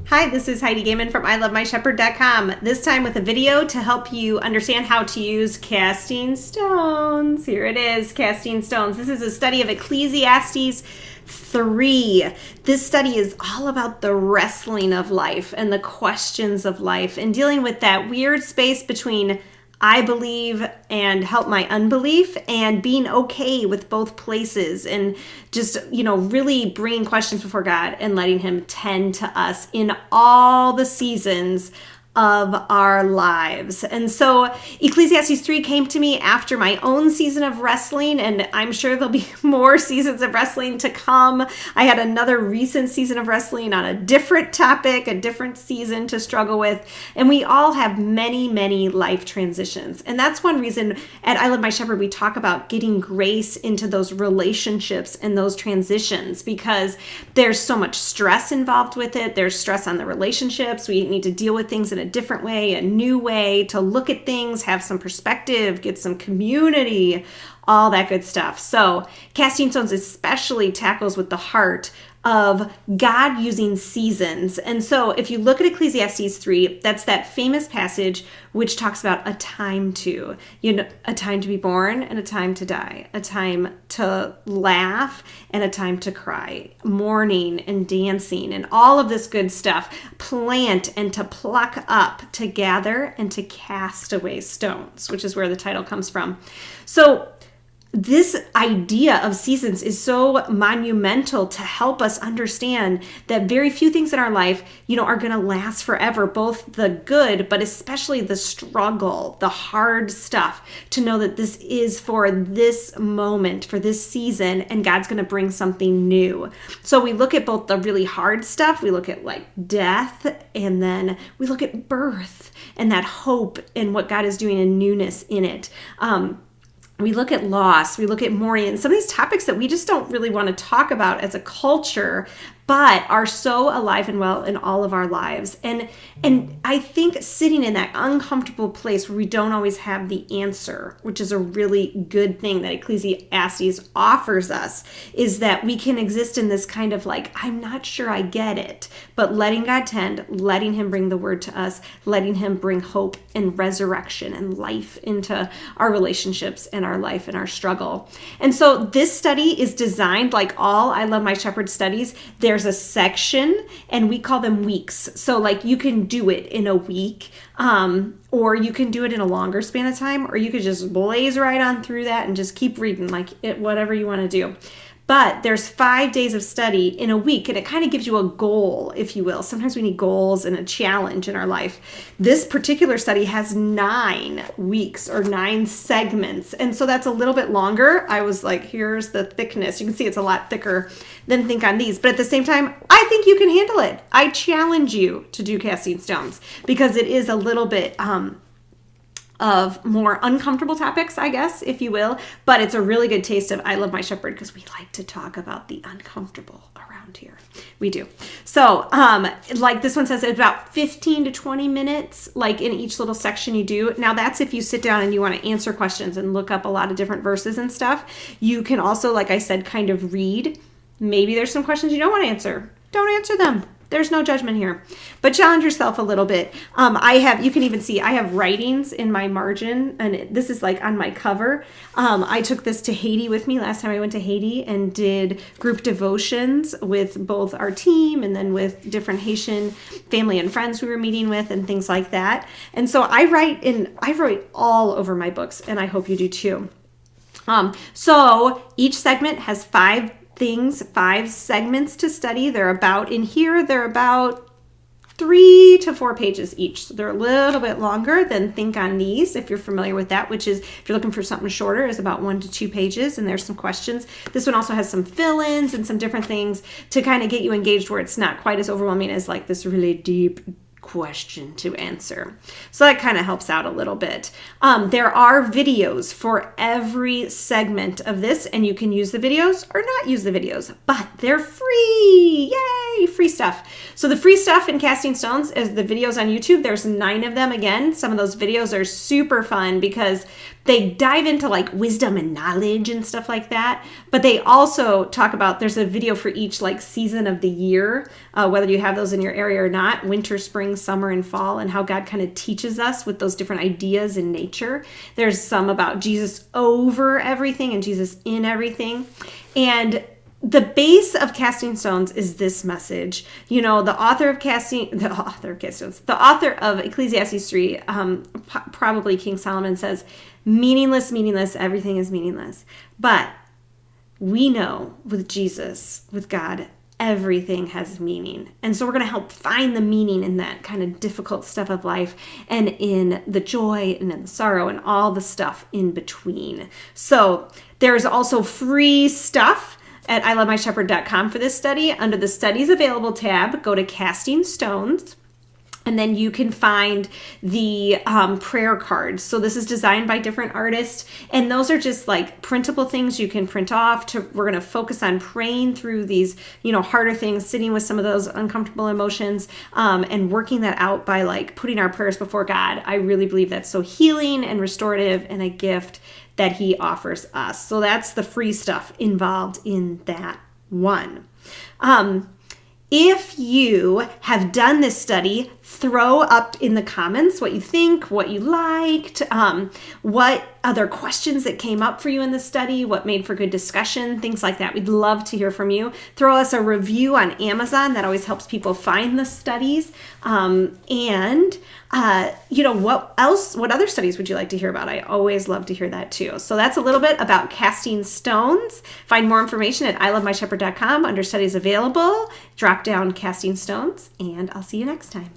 Hi, this is Heidi Gaiman from ilovemyshepherd.com. This time with a video to help you understand how to use casting stones. Here it is, casting stones. This is a study of Ecclesiastes 3. This study is all about the wrestling of life and the questions of life and dealing with that weird space between I believe and help my unbelief, and being okay with both places, and just, really bringing questions before God and letting him tend to us in all the seasons of our lives. And so Ecclesiastes 3 came to me after my own season of wrestling, and I'm sure there'll be more seasons of wrestling to come. I had another recent season of wrestling on a different topic, a different season to struggle with, and we all have many, many life transitions. And that's one reason at I Love My Shepherd we talk about getting grace into those relationships and those transitions, because there's so much stress involved with it. There's stress on the relationships. We need to deal with things in a different way, a new way to look at things, have some perspective, get some community, all that good stuff. So Casting Stones especially tackles with the heart of God using seasons. And so if you look at Ecclesiastes 3, that's that famous passage which talks about a time to, a time to be born and a time to die, a time to laugh and a time to cry, mourning and dancing and all of this good stuff, plant and to pluck up, to gather and to cast away stones, which is where the title comes from. So this idea of seasons is so monumental to help us understand that very few things in our life, are going to last forever, both the good, but especially the struggle, the hard stuff, to know that this is for this moment, for this season, and God's going to bring something new. So we look at both the really hard stuff, we look at like death, and then we look at birth and that hope and what God is doing in newness in it. We look at loss, we look at mourning, and some of these topics that we just don't really want to talk about as a culture, but are so alive and well in all of our lives. And I think sitting in that uncomfortable place where we don't always have the answer, which is a really good thing that Ecclesiastes offers us, is that we can exist in this kind of like, I'm not sure I get it, but letting God tend, letting him bring the word to us, letting him bring hope and resurrection and life into our relationships and our life and our struggle. And so this study is designed, like all I Love My Shepherd studies, there's a section and we call them weeks. So like you can do it in a week, or you can do it in a longer span of time, or you could just blaze right on through that and just keep reading, like whatever you want to do. But there's 5 days of study in a week, and it kind of gives you a goal, if you will. Sometimes we need goals and a challenge in our life. This particular study has 9 weeks or 9 segments, and so that's a little bit longer. I was like, here's the thickness. You can see it's a lot thicker than Think on These, but at the same time, I think you can handle it. I challenge you to do Casting Stones, because it is a little bit of more uncomfortable topics, I guess, if you will, but it's a really good taste of I Love My Shepherd, because we like to talk about the uncomfortable around here. We do. So, like this one says, it's about 15 to 20 minutes, like in each little section you do. Now that's if you sit down and you want to answer questions and look up a lot of different verses and stuff. You can also, like I said, kind of read. Maybe there's some questions you don't want to answer. Don't answer them. There's no judgment here, but challenge yourself a little bit. You can even see I have writings in my margin, and this is like on my cover. I took this to Haiti with me last time I went to Haiti and did group devotions with both our team and then with different Haitian family and friends we were meeting with and things like that. And so I write all over my books, and I hope you do too. So each segment has 5 segments to study. They're about 3 to 4 pages each. So they're a little bit longer than Think on These, if you're familiar with that, which is, if you're looking for something shorter, is about 1 to 2 pages, and there's some questions. This one also has some fill-ins and some different things to kind of get you engaged, where it's not quite as overwhelming as like this really deep question to answer. So that kind of helps out a little bit. There are videos for every segment of this, and you can use the videos or not use the videos, but they're free. Yay! free stuff. So the free stuff in Casting Stones is the videos on YouTube. There's 9 of them. Again, some of those videos are super fun because they dive into like wisdom and knowledge and stuff like that. But they also talk about, there's a video for each like season of the year, whether you have those in your area or not, winter, spring, summer, and fall, and how God kind of teaches us with those different ideas in nature. There's some about Jesus over everything and Jesus in everything. And the base of Casting Stones is this message. You know, the author of Ecclesiastes 3, probably King Solomon, says, meaningless, meaningless, everything is meaningless. But we know with Jesus, with God, everything has meaning. And so we're going to help find the meaning in that kind of difficult stuff of life and in the joy and in the sorrow and all the stuff in between. So there's also free stuff at ilovemyshepherd.com for this study. Under the Studies Available tab, go to Casting Stones, and then you can find the prayer cards. So this is designed by different artists, and those are just like printable things you can print off. We're going to focus on praying through these, harder things, sitting with some of those uncomfortable emotions, and working that out by like putting our prayers before God. I really believe that's so healing and restorative and a gift that He offers us. So that's the free stuff involved in that one. If you have done this study, throw up in the comments what you think, what you liked, what other questions that came up for you in the study, what made for good discussion, things like that. We'd love to hear from you. Throw us a review on Amazon. That always helps people find the studies. What other studies would you like to hear about? I always love to hear that too. So that's a little bit about Casting Stones. Find more information at ilovemyshepherd.com under Studies Available. Drop down Casting Stones, and I'll see you next time.